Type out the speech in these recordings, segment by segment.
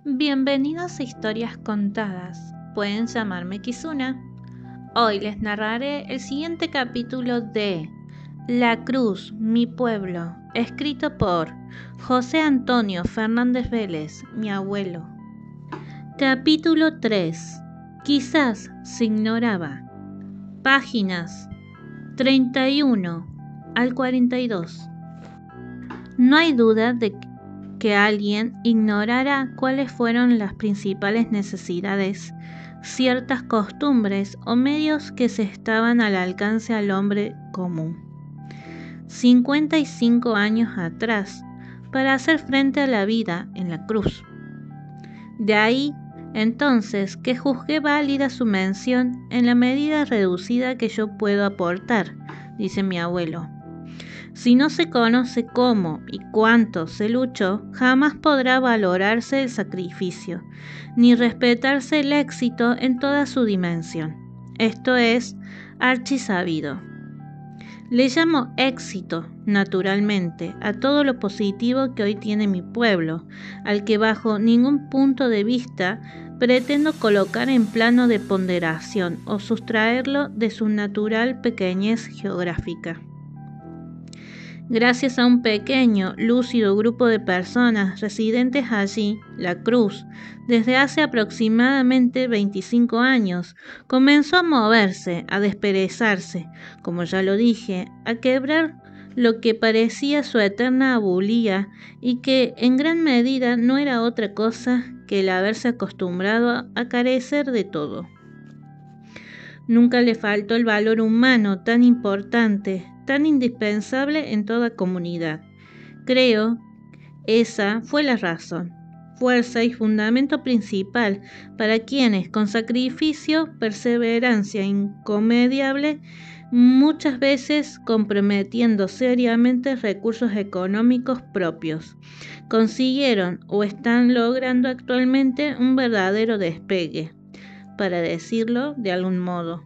Bienvenidos a Historias Contadas. Pueden llamarme Kizuna. Hoy les narraré el siguiente capítulo de La Cruz, mi pueblo, escrito por José Antonio Fernández Vélez, mi abuelo. Capítulo 3. Quizás se ignoraba. Páginas 31 al 42. No hay duda de que alguien ignorara cuáles fueron las principales necesidades, ciertas costumbres o medios que se estaban al alcance al hombre común 55 años atrás para hacer frente a la vida en la cruz. De ahí, entonces, que juzgué válida su mención en la medida reducida que yo puedo aportar, dice mi abuelo. Si no se conoce cómo y cuánto se luchó, jamás podrá valorarse el sacrificio, ni respetarse el éxito en toda su dimensión. Esto es archisabido. Le llamo éxito, naturalmente, a todo lo positivo que hoy tiene mi pueblo, al que bajo ningún punto de vista pretendo colocar en plano de ponderación o sustraerlo de su natural pequeñez geográfica. Gracias a un pequeño, lúcido grupo de personas residentes allí, La Cruz, desde hace aproximadamente 25 años, comenzó a moverse, a desperezarse, como ya lo dije, a quebrar lo que parecía su eterna abulía y que en gran medida no era otra cosa que el haberse acostumbrado a carecer de todo. Nunca le faltó el valor humano tan importante, tan indispensable en toda comunidad. Creo, esa fue la razón, fuerza y fundamento principal para quienes, con sacrificio, perseverancia incomediable, muchas veces comprometiendo seriamente recursos económicos propios, consiguieron o están logrando actualmente un verdadero despegue, para decirlo de algún modo.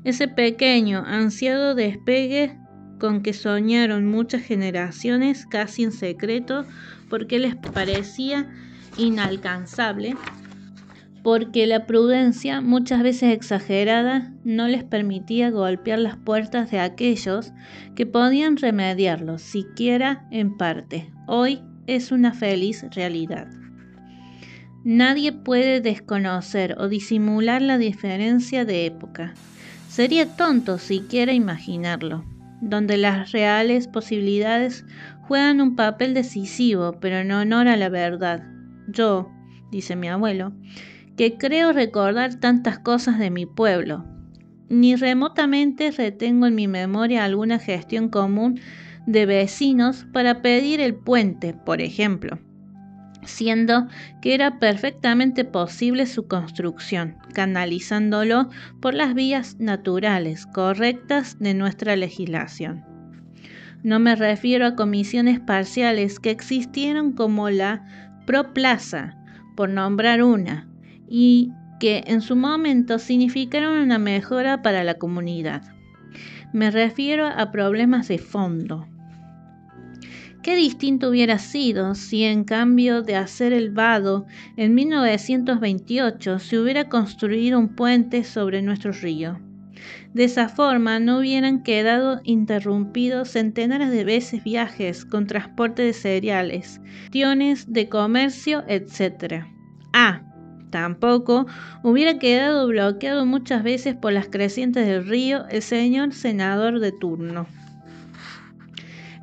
Ese pequeño, ansiado despegue con que soñaron muchas generaciones casi en secreto porque les parecía inalcanzable, porque la prudencia, muchas veces exagerada, no les permitía golpear las puertas de aquellos que podían remediarlo, siquiera en parte. Hoy es una feliz realidad. Nadie puede desconocer o disimular la diferencia de época. Sería tonto siquiera imaginarlo, donde las reales posibilidades juegan un papel decisivo, pero en honor a la verdad. Yo, dice mi abuelo, que creo recordar tantas cosas de mi pueblo, ni remotamente retengo en mi memoria alguna gestión común de vecinos para pedir el puente, por ejemplo, siendo que era perfectamente posible su construcción, canalizándolo por las vías naturales correctas de nuestra legislación. No me refiero a comisiones parciales que existieron como la Proplaza, por nombrar una, y que en su momento significaron una mejora para la comunidad. Me refiero a problemas de fondo. Qué distinto hubiera sido si en cambio de hacer el vado en 1928 se hubiera construido un puente sobre nuestro río. De esa forma no hubieran quedado interrumpidos centenares de veces viajes con transporte de cereales, cuestiones de comercio, etc. Tampoco hubiera quedado bloqueado muchas veces por las crecientes del río el señor senador de turno.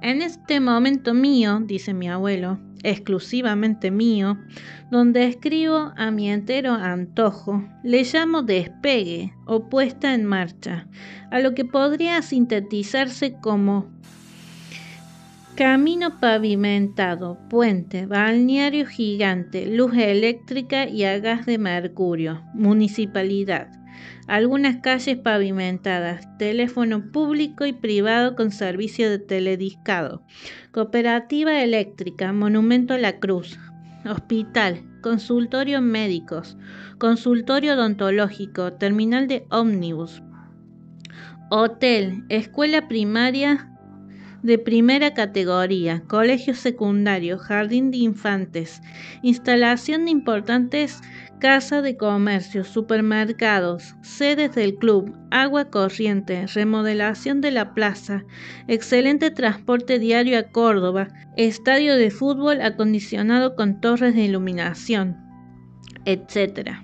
En este momento mío, dice mi abuelo, exclusivamente mío, donde escribo a mi entero antojo, le llamo despegue o puesta en marcha, a lo que podría sintetizarse como camino pavimentado, puente, balneario gigante, luz eléctrica y a gas de mercurio, municipalidad. Algunas calles pavimentadas, teléfono público y privado con servicio de telediscado, cooperativa eléctrica, monumento a la cruz, hospital, consultorio médicos, consultorio odontológico, terminal de ómnibus, hotel, escuela primaria de primera categoría, colegio secundario, jardín de infantes, instalación de importantes casas de comercio, supermercados, sedes del club, agua corriente, remodelación de la plaza, excelente transporte diario a Córdoba, estadio de fútbol acondicionado con torres de iluminación, etc.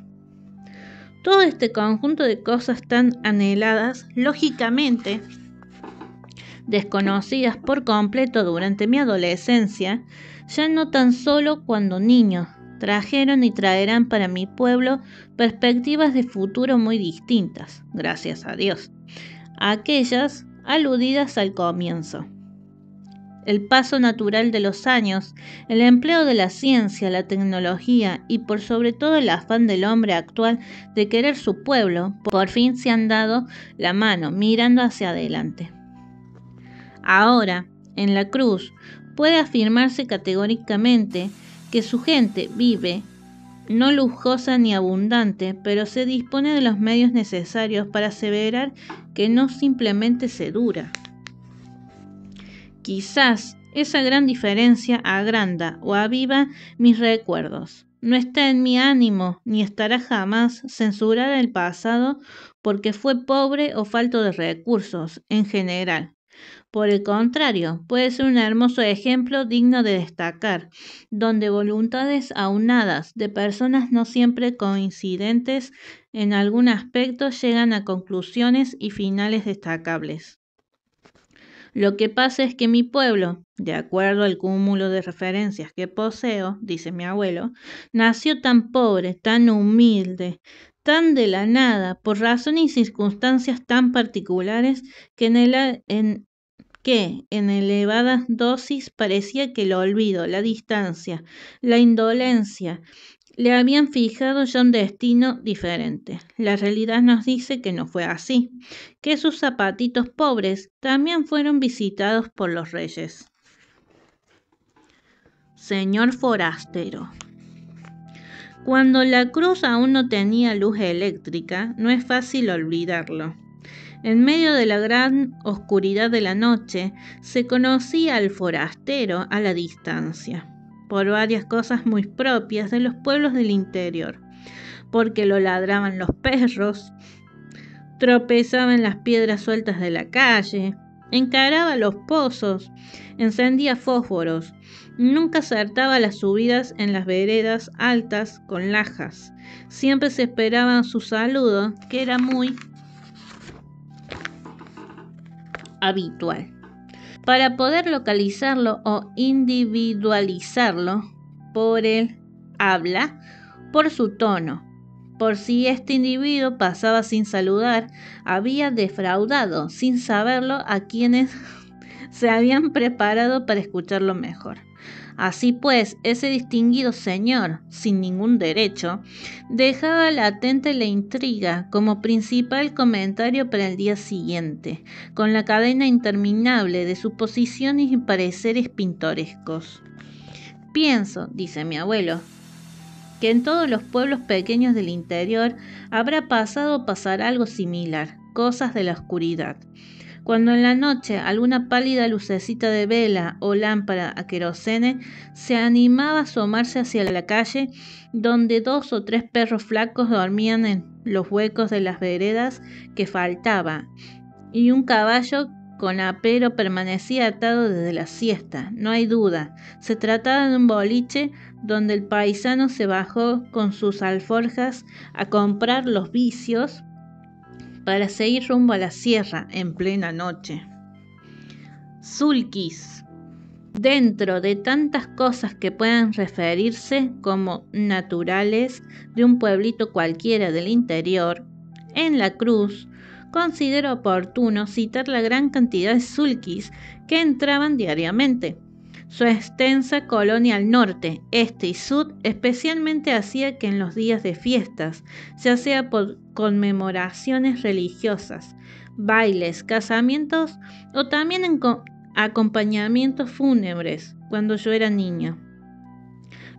Todo este conjunto de cosas tan anheladas, lógicamente desconocidas por completo durante mi adolescencia, ya no tan solo cuando niño, trajeron y traerán para mi pueblo perspectivas de futuro muy distintas, gracias a Dios, a aquellas aludidas al comienzo. El paso natural de los años, el empleo de la ciencia, la tecnología y por sobre todo el afán del hombre actual de querer su pueblo, por fin se han dado la mano mirando hacia adelante. Ahora, en la cruz, puede afirmarse categóricamente que su gente vive, no lujosa ni abundante, pero se dispone de los medios necesarios para aseverar que no simplemente se dura. Quizás esa gran diferencia agranda o aviva mis recuerdos. No está en mi ánimo, ni estará jamás censurar el pasado porque fue pobre o falto de recursos, en general. Por el contrario, puede ser un hermoso ejemplo digno de destacar, donde voluntades aunadas de personas no siempre coincidentes en algún aspecto llegan a conclusiones y finales destacables. Lo que pasa es que mi pueblo, de acuerdo al cúmulo de referencias que poseo, dice mi abuelo, nació tan pobre, tan humilde, tan de la nada, por razones y circunstancias tan particulares que en elevadas dosis parecía que el olvido, la distancia, la indolencia le habían fijado ya un destino diferente. La realidad nos dice que no fue así, que sus zapatitos pobres también fueron visitados por los reyes. Señor forastero. Cuando la cruz aún no tenía luz eléctrica, no es fácil olvidarlo. En medio de la gran oscuridad de la noche, se conocía al forastero a la distancia, por varias cosas muy propias de los pueblos del interior, porque lo ladraban los perros, tropezaba en las piedras sueltas de la calle, encaraba los pozos, encendía fósforos, nunca acertaba las subidas en las veredas altas con lajas, siempre se esperaba su saludo, que era muy habitual. Para poder localizarlo o individualizarlo por el habla, por su tono, por si este individuo pasaba sin saludar, había defraudado sin saberlo a quienes se habían preparado para escucharlo mejor. Así pues, ese distinguido señor, sin ningún derecho, dejaba latente la intriga como principal comentario para el día siguiente, con la cadena interminable de suposiciones y pareceres pintorescos. Pienso, dice mi abuelo, que en todos los pueblos pequeños del interior habrá pasado o pasará algo similar, cosas de la oscuridad. Cuando en la noche alguna pálida lucecita de vela o lámpara a querosene se animaba a asomarse hacia la calle donde 2 o 3 perros flacos dormían en los huecos de las veredas que faltaba, y un caballo con apero permanecía atado desde la siesta. No hay duda, se trataba de un boliche donde el paisano se bajó con sus alforjas a comprar los vicios para seguir rumbo a la sierra en plena noche. Sulquis. Dentro de tantas cosas que puedan referirse como naturales de un pueblito cualquiera del interior, en la cruz considero oportuno citar la gran cantidad de sulquis que entraban diariamente. Su extensa colonia al norte, este y sur especialmente hacía que en los días de fiestas, ya sea por conmemoraciones religiosas, bailes, casamientos o también en acompañamientos fúnebres, cuando yo era niño,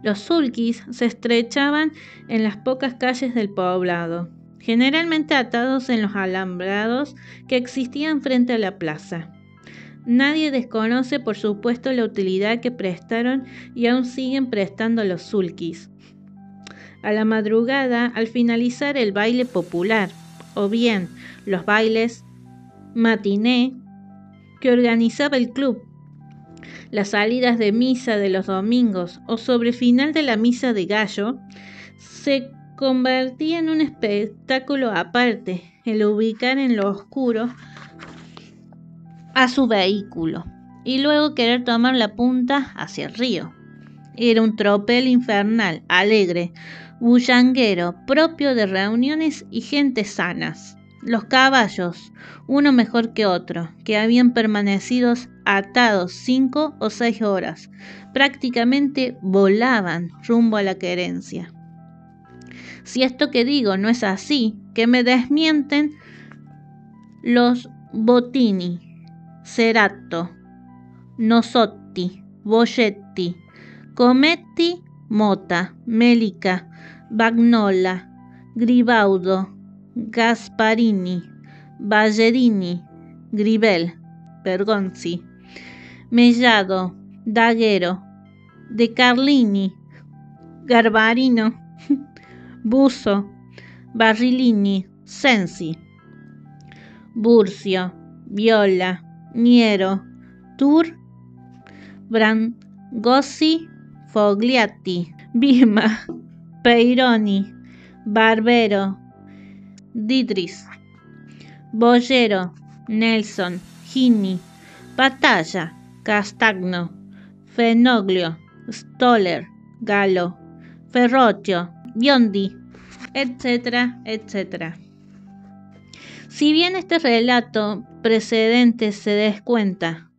los sulquis se estrechaban en las pocas calles del poblado, generalmente atados en los alambrados que existían frente a la plaza. Nadie desconoce, por supuesto, la utilidad que prestaron y aún siguen prestando los sulkis. A la madrugada, al finalizar el baile popular, o bien los bailes matiné que organizaba el club, las salidas de misa de los domingos o sobre el final de la misa de gallo, se convertía en un espectáculo aparte el ubicar en lo oscuro a su vehículo y luego querer tomar la punta hacia el río. Era un tropel infernal, alegre, bullanguero, propio de reuniones y gentes sanas. Los caballos, uno mejor que otro, que habían permanecido atados 5 o 6 horas, prácticamente volaban rumbo a la querencia. Si esto que digo no es así, que me desmienten los Bottini, Cerato, Nosotti, Boschetti, Cometti, Mota, Melica, Bagnola, Gribaudo, Gasparini, Ballerini, Gribel, Bergonzi, Mellado, Daguero, De Carlini, Garbarino, Buso, Barrilini, Sensi, Burcio, Viola, Niero, Tur, Brangossi, Fogliatti, Bima, Peironi, Barbero, Didris, Bollero, Nelson, Gini, Batalla, Castagno, Fenoglio, Stoller, Galo, Ferrocchio, Biondi, etcétera, etcétera. Si bien este relato precedente se descuenta,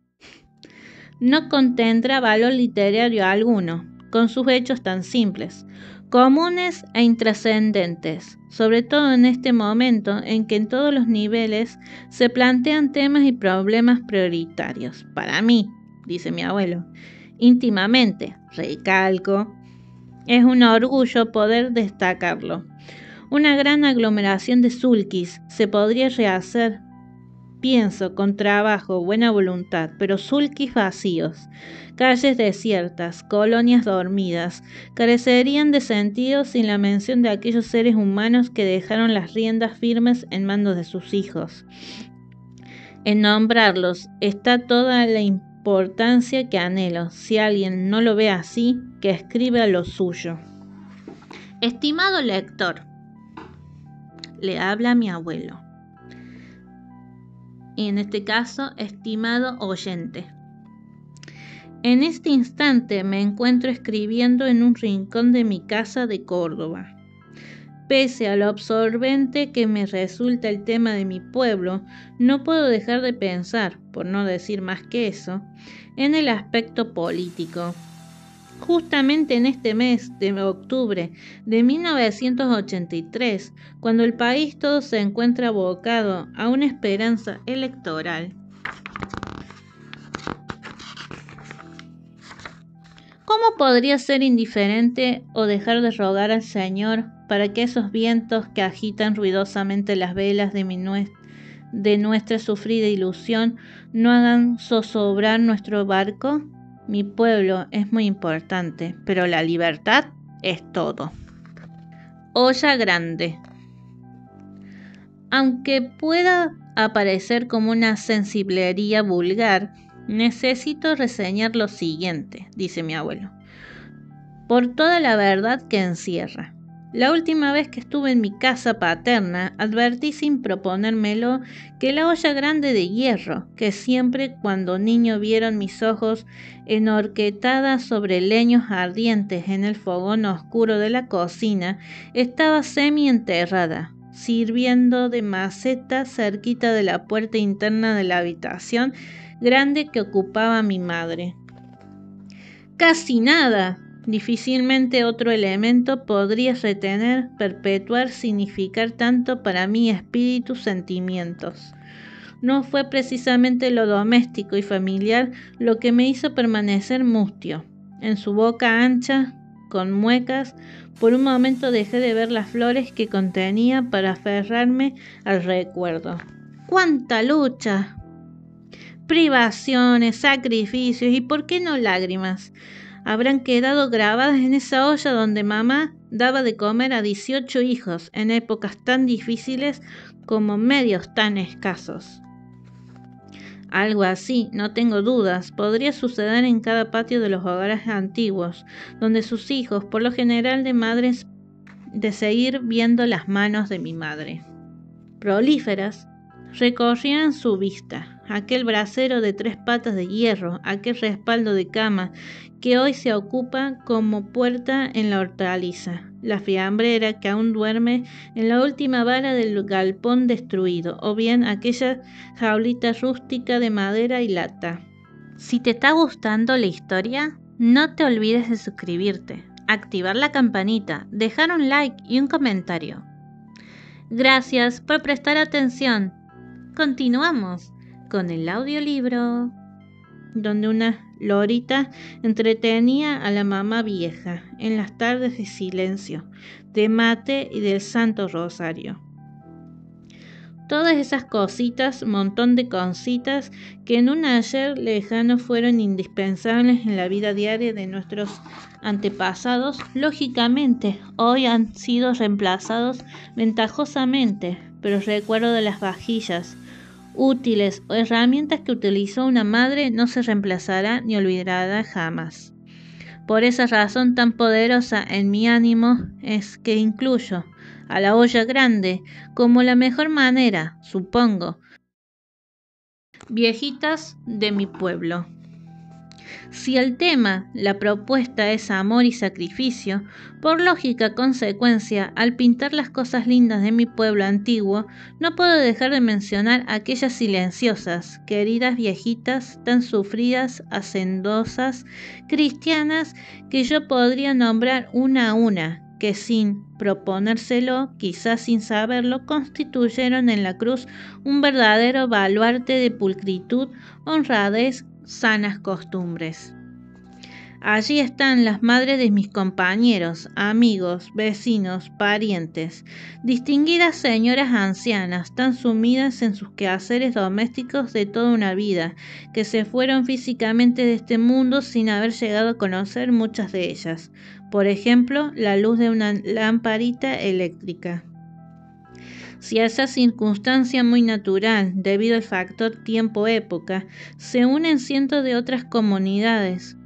no contendrá valor literario alguno, con sus hechos tan simples, comunes e intrascendentes, sobre todo en este momento en que en todos los niveles se plantean temas y problemas prioritarios. Para mí, dice mi abuelo, íntimamente, recalco, es un orgullo poder destacarlo. Una gran aglomeración de sulkis se podría rehacer, pienso, con trabajo, buena voluntad, pero sulkis vacíos, calles desiertas, colonias dormidas, carecerían de sentido sin la mención de aquellos seres humanos que dejaron las riendas firmes en manos de sus hijos. En nombrarlos está toda la importancia que anhelo. Si alguien no lo ve así, que escriba lo suyo. Estimado lector, le habla mi abuelo. Y en este caso, estimado oyente. En este instante me encuentro escribiendo en un rincón de mi casa de Córdoba. Pese a lo absorbente que me resulta el tema de mi pueblo, no puedo dejar de pensar, por no decir más que eso, en el aspecto político. Justamente en este mes de octubre de 1983, cuando el país todo se encuentra abocado a una esperanza electoral, ¿cómo podría ser indiferente o dejar de rogar al Señor para que esos vientos que agitan ruidosamente las velas de nuestra sufrida ilusión no hagan zozobrar nuestro barco? Mi pueblo es muy importante, pero la libertad es todo. Olla grande. Aunque pueda aparecer como una sensiblería vulgar, necesito reseñar lo siguiente, dice mi abuelo, por toda la verdad que encierra. La última vez que estuve en mi casa paterna, advertí sin proponérmelo que la olla grande de hierro, que siempre cuando niño vieron mis ojos enhorquetada sobre leños ardientes en el fogón oscuro de la cocina, estaba semi-enterrada, sirviendo de maceta cerquita de la puerta interna de la habitación grande que ocupaba mi madre. Casi nada. Difícilmente otro elemento podría retener, perpetuar, significar tanto para mi espíritu sentimientos. No fue precisamente lo doméstico y familiar lo que me hizo permanecer mustio. En su boca ancha, con muecas, por un momento dejé de ver las flores que contenía para aferrarme al recuerdo. ¡Cuánta lucha! privaciones, sacrificios y, ¿por qué no, lágrimas? Habrán quedado grabadas en esa olla donde mamá daba de comer a 18 hijos en épocas tan difíciles como medios tan escasos. Algo así, no tengo dudas, podría suceder en cada patio de los hogares antiguos, donde sus hijos, por lo general de madres, de seguir viendo las manos de mi madre, prolíferas, recorrían su vista, aquel brasero de 3 patas de hierro, aquel respaldo de cama que hoy se ocupa como puerta en la hortaliza, la fiambrera que aún duerme en la última vara del galpón destruido, o bien aquella jaulita rústica de madera y lata. Si te está gustando la historia, no te olvides de suscribirte, activar la campanita, dejar un like y un comentario. Gracias por prestar atención. Continuamos con el audiolibro, donde una lorita entretenía a la mamá vieja en las tardes de silencio, de mate y del Santo Rosario. Todas esas cositas, montón de cositas que en un ayer lejano fueron indispensables en la vida diaria de nuestros antepasados, lógicamente hoy han sido reemplazados ventajosamente, pero el recuerdo de las vajillas, útiles o herramientas que utilizó una madre no se reemplazará ni olvidará jamás. Por esa razón tan poderosa en mi ánimo es que incluyo a la olla grande como la mejor manera, supongo, viejitas de mi pueblo. Si el tema, la propuesta es amor y sacrificio, por lógica consecuencia, al pintar las cosas lindas de mi pueblo antiguo, no puedo dejar de mencionar aquellas silenciosas, queridas viejitas, tan sufridas, hacendosas, cristianas, que yo podría nombrar una a una, que sin proponérselo, quizás sin saberlo, constituyeron en la cruz un verdadero baluarte de pulcritud, honradez, sanas costumbres. Allí están las madres de mis compañeros, amigos, vecinos, parientes, distinguidas señoras ancianas, tan sumidas en sus quehaceres domésticos de toda una vida, que se fueron físicamente de este mundo sin haber llegado a conocer muchas de ellas. Por ejemplo, la luz de una lamparita eléctrica. Si a esa circunstancia muy natural, debido al factor tiempo-época, se unen cientos de otras comunidades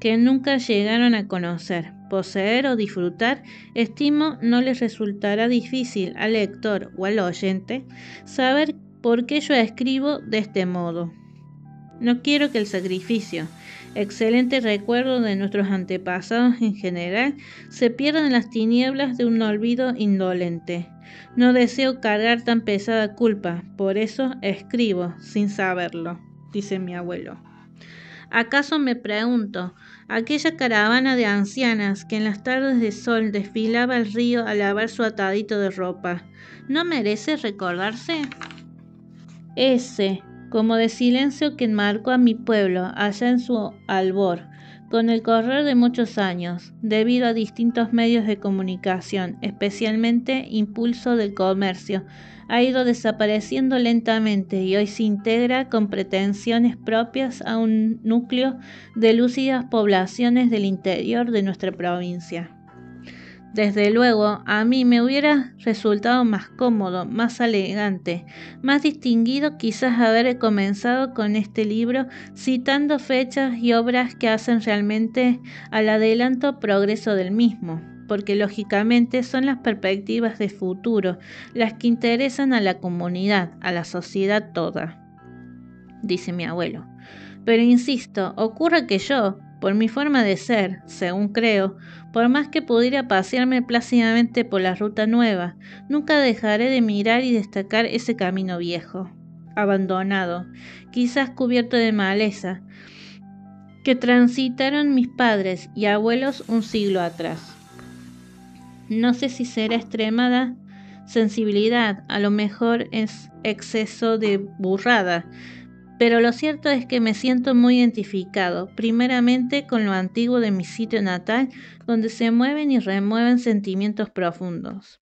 que nunca llegaron a conocer, poseer o disfrutar, estimo no les resultará difícil al lector o al oyente saber por qué yo escribo de este modo. No quiero que el sacrificio, excelente recuerdo de nuestros antepasados en general, se pierda en las tinieblas de un olvido indolente. No deseo cargar tan pesada culpa, por eso escribo sin saberlo, dice mi abuelo. ¿Acaso, me pregunto, aquella caravana de ancianas que en las tardes de sol desfilaba al río a lavar su atadito de ropa, no merece recordarse? Ese, como de silencio que enmarcó a mi pueblo allá en su albor, con el correr de muchos años, debido a distintos medios de comunicación, especialmente impulso del comercio, ha ido desapareciendo lentamente y hoy se integra con pretensiones propias a un núcleo de lúcidas poblaciones del interior de nuestra provincia. Desde luego, a mí me hubiera resultado más cómodo, más elegante, más distinguido quizás haber comenzado con este libro citando fechas y obras que hacen realmente al adelanto progreso del mismo, porque lógicamente son las perspectivas de futuro las que interesan a la comunidad, a la sociedad toda, dice mi abuelo. Pero insisto, ocurre que yo, por mi forma de ser, según creo, por más que pudiera pasearme plácidamente por la ruta nueva, nunca dejaré de mirar y destacar ese camino viejo, abandonado, quizás cubierto de maleza, que transitaron mis padres y abuelos un siglo atrás. No sé si será extremada sensibilidad, a lo mejor es exceso de burrada, pero lo cierto es que me siento muy identificado, primeramente con lo antiguo de mi sitio natal, donde se mueven y remueven sentimientos profundos.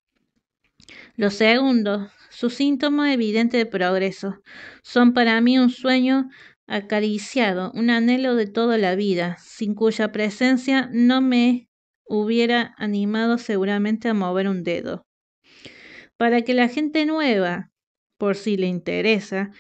Lo segundo, sus síntomas evidentes de progreso, son para mí un sueño acariciado, un anhelo de toda la vida, sin cuya presencia no me hubiera animado seguramente a mover un dedo. Para que la gente nueva, por si le interesa,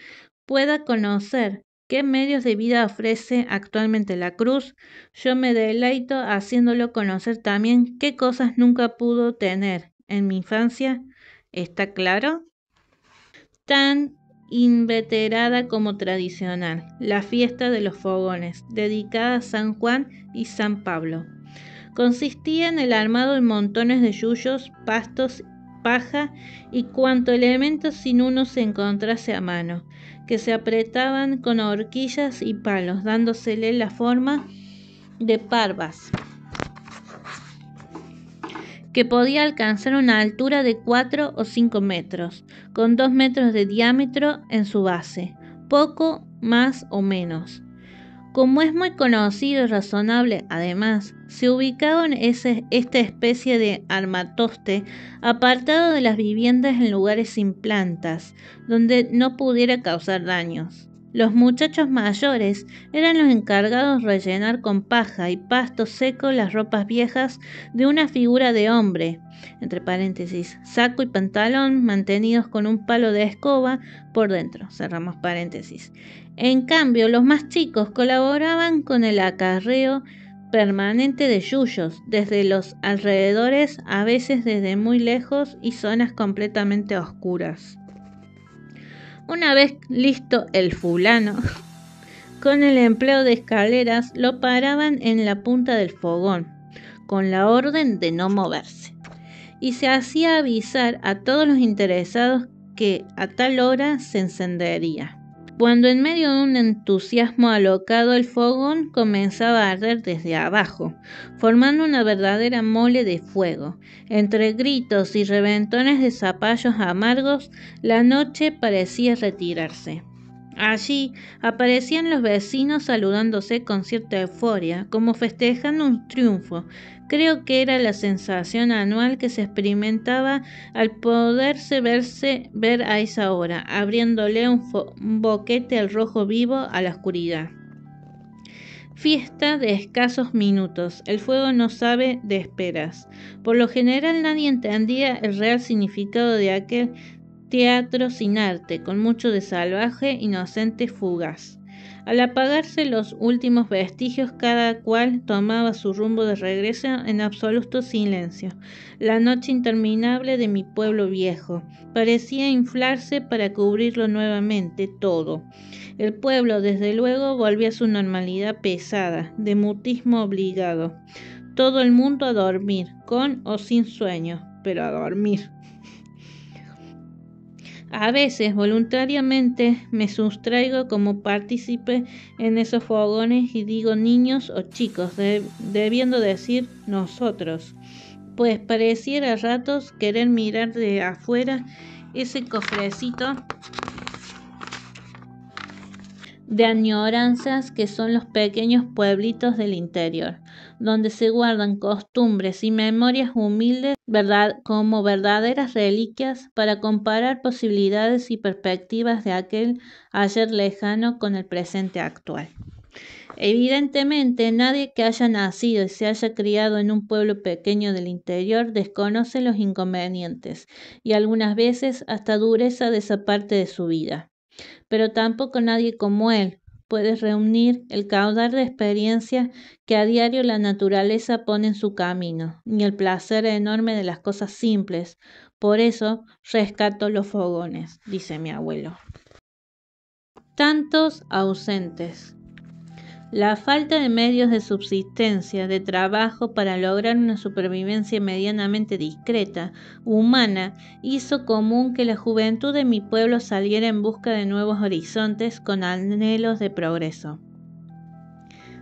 pueda conocer qué medios de vida ofrece actualmente la cruz, yo me deleito haciéndolo conocer también qué cosas nunca pudo tener en mi infancia. ¿Está claro? Tan inveterada como tradicional, la fiesta de los fogones, dedicada a San Juan y San Pablo. Consistía en el armado de montones de yuyos, pastos, paja y cuanto elemento sin uno se encontrase a mano, que se apretaban con horquillas y palos, dándosele la forma de parvas, que podía alcanzar una altura de 4 o 5 metros, con 2 metros de diámetro en su base, poco más o menos. Como es muy conocido y razonable, además, se ubicaba en esta especie de armatoste apartado de las viviendas en lugares sin plantas, donde no pudiera causar daños. Los muchachos mayores eran los encargados de rellenar con paja y pasto seco las ropas viejas de una figura de hombre, entre paréntesis, saco y pantalón mantenidos con un palo de escoba por dentro, cerramos paréntesis. En cambio, los más chicos colaboraban con el acarreo permanente de yuyos desde los alrededores, a veces desde muy lejos y zonas completamente oscuras. Una vez listo el fulano, con el empleo de escaleras, lo paraban en la punta del fogón, con la orden de no moverse, y se hacía avisar a todos los interesados que a tal hora se encendería. Cuando en medio de un entusiasmo alocado el fogón comenzaba a arder desde abajo, formando una verdadera mole de fuego. Entre gritos y reventones de zapallos amargos, la noche parecía retirarse. Allí aparecían los vecinos saludándose con cierta euforia, como festejando un triunfo. Creo que era la sensación anual que se experimentaba al poderse ver a esa hora, abriéndole un boquete al rojo vivo a la oscuridad. Fiesta de escasos minutos. El fuego no sabe de esperas. Por lo general nadie entendía el real significado de aquel teatro sin arte, con mucho de salvaje, inocente, fugaz. Al apagarse los últimos vestigios, cada cual tomaba su rumbo de regreso en absoluto silencio. La noche interminable de mi pueblo viejo parecía inflarse para cubrirlo nuevamente todo. El pueblo, desde luego, volvía a su normalidad pesada, de mutismo obligado. Todo el mundo a dormir, con o sin sueño, pero a dormir. A veces, voluntariamente, me sustraigo como partícipe en esos fogones y digo niños o chicos, debiendo decir nosotros, pues pareciera a ratos querer mirar de afuera ese cofrecito de añoranzas que son los pequeños pueblitos del interior, donde se guardan costumbres y memorias humildes como verdaderas reliquias para comparar posibilidades y perspectivas de aquel ayer lejano con el presente actual. Evidentemente, nadie que haya nacido y se haya criado en un pueblo pequeño del interior desconoce los inconvenientes y algunas veces hasta dureza de esa parte de su vida. Pero tampoco nadie como él puede reunir el caudal de experiencias que a diario la naturaleza pone en su camino, ni el placer enorme de las cosas simples. Por eso rescato los fogones, dice mi abuelo. Tantos ausentes. La falta de medios de subsistencia, de trabajo para lograr una supervivencia medianamente discreta, humana, hizo común que la juventud de mi pueblo saliera en busca de nuevos horizontes con anhelos de progreso.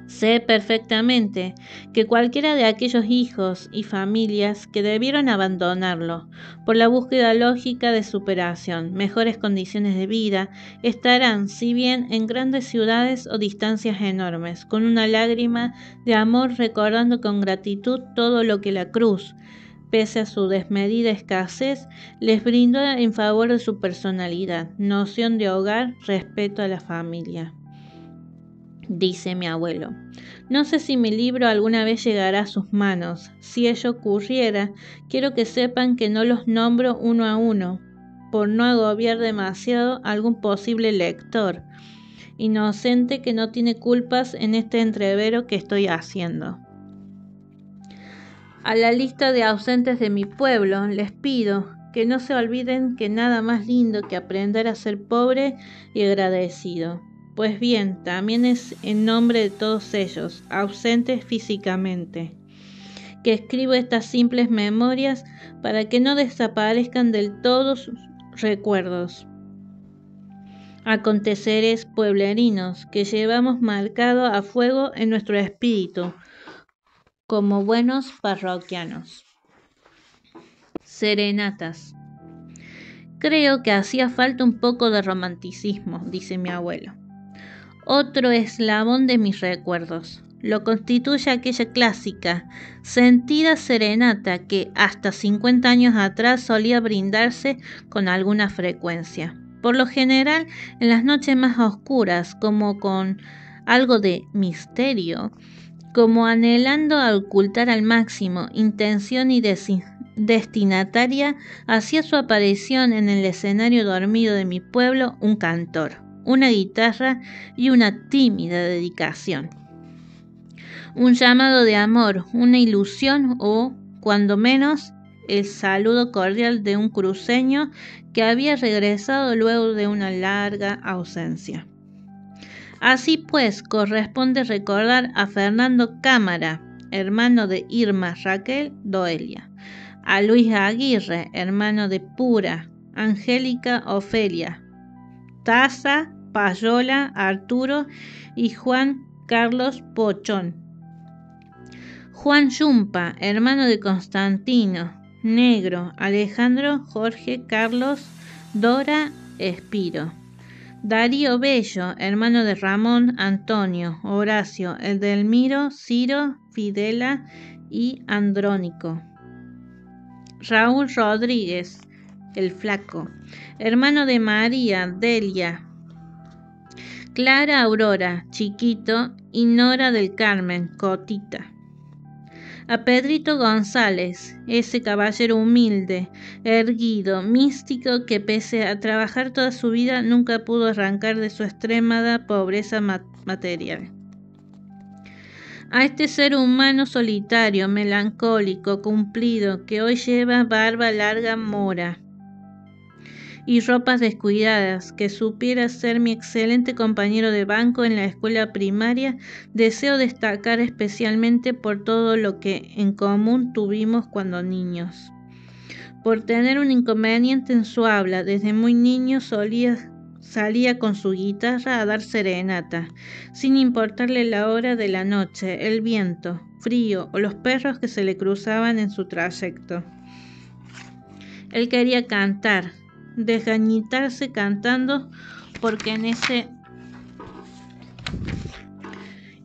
Sé perfectamente que cualquiera de aquellos hijos y familias que debieron abandonarlo por la búsqueda lógica de superación, mejores condiciones de vida, estarán, si bien en grandes ciudades o distancias enormes, con una lágrima de amor recordando con gratitud todo lo que la cruz, pese a su desmedida escasez, les brindó en favor de su personalidad, noción de hogar, respeto a la familia. Dice mi abuelo: no sé si mi libro alguna vez llegará a sus manos. Si ello ocurriera, quiero que sepan que no los nombro uno a uno, por no agobiar demasiado a algún posible lector inocente que no tiene culpas en este entrevero que estoy haciendo. A la lista de ausentes de mi pueblo les pido que no se olviden que nada más lindo que aprender a ser pobre y agradecido. Pues bien, también es en nombre de todos ellos, ausentes físicamente, que escribo estas simples memorias para que no desaparezcan del todo sus recuerdos. Aconteceres pueblerinos que llevamos marcado a fuego en nuestro espíritu, como buenos parroquianos. Serenatas. Creo que hacía falta un poco de romanticismo, dice mi abuelo. Otro eslabón de mis recuerdos lo constituye aquella clásica, sentida serenata que hasta 50 años atrás solía brindarse con alguna frecuencia. Por lo general, en las noches más oscuras, como con algo de misterio, como anhelando a ocultar al máximo intención y destinataria, hacía su aparición en el escenario dormido de mi pueblo un cantor, una guitarra y una tímida dedicación. Un llamado de amor, una ilusión o, cuando menos, el saludo cordial de un cruceño que había regresado luego de una larga ausencia. Así pues, corresponde recordar a Fernando Cámara, hermano de Irma Raquel Doelia, a Luis Aguirre, hermano de Pura, Angélica Ofelia, Taza, Payola, Arturo y Juan Carlos Pochón, Juan Yumpa, hermano de Constantino, Negro, Alejandro, Jorge, Carlos, Dora, Espiro, Darío Bello, hermano de Ramón, Antonio, Horacio, Edelmiro, Ciro, Fidela y Andrónico, Raúl Rodríguez, el Flaco, hermano de María, Delia, Clara Aurora, Chiquito, y Nora del Carmen, Cotita. A Pedrito González, ese caballero humilde, erguido, místico que pese a trabajar toda su vida nunca pudo arrancar de su extremada pobreza material. A este ser humano solitario, melancólico, cumplido, que hoy lleva barba larga mora y ropas descuidadas, que supiera ser mi excelente compañero de banco en la escuela primaria, deseo destacar especialmente por todo lo que en común tuvimos cuando niños. Por tener un inconveniente en su habla, desde muy niño salía con su guitarra a dar serenata, sin importarle la hora de la noche, el viento, frío o los perros que se le cruzaban en su trayecto. Él quería cantar, desgañitarse cantando, porque en ese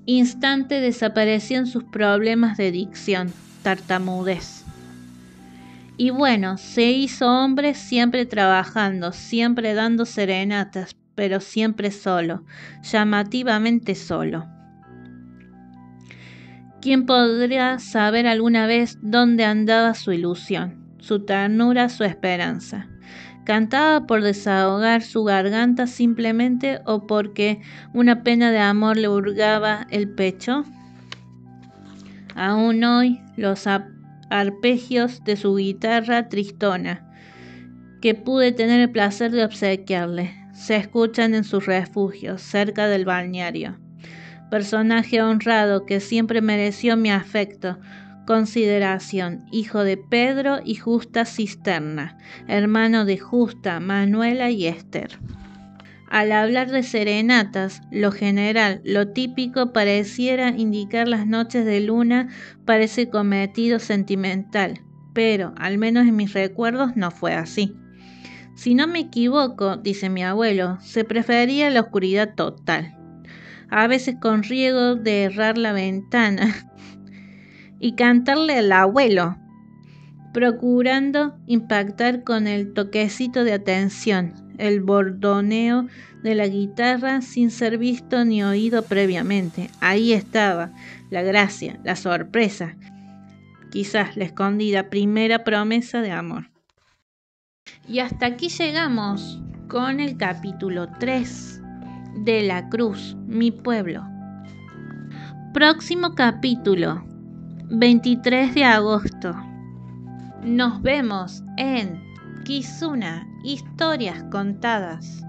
instante desaparecían sus problemas de dicción, tartamudez. Y bueno, se hizo hombre siempre trabajando, siempre dando serenatas, pero siempre solo, llamativamente solo. ¿Quién podría saber alguna vez dónde andaba su ilusión, su ternura, su esperanza? ¿Cantaba por desahogar su garganta simplemente o porque una pena de amor le hurgaba el pecho? Aún hoy los arpegios de su guitarra tristona, que pude tener el placer de obsequiarle, se escuchan en sus refugios, cerca del balneario. Personaje honrado que siempre mereció mi afecto, consideración, hijo de Pedro y Justa Cisterna, hermano de Justa, Manuela y Esther. Al hablar de serenatas, lo general, lo típico pareciera indicar las noches de luna para ese cometido sentimental, pero, al menos en mis recuerdos, no fue así. Si no me equivoco, dice mi abuelo, se prefería la oscuridad total, a veces con riesgo de errar la ventana y cantarle al abuelo, procurando impactar con el toquecito de atención, el bordoneo de la guitarra sin ser visto ni oído previamente. Ahí estaba la gracia, la sorpresa, quizás la escondida primera promesa de amor. Y hasta aquí llegamos con el capítulo 3 de La Cruz, mi pueblo. Próximo capítulo, 23 de agosto. Nos vemos en Kizuna, historias contadas.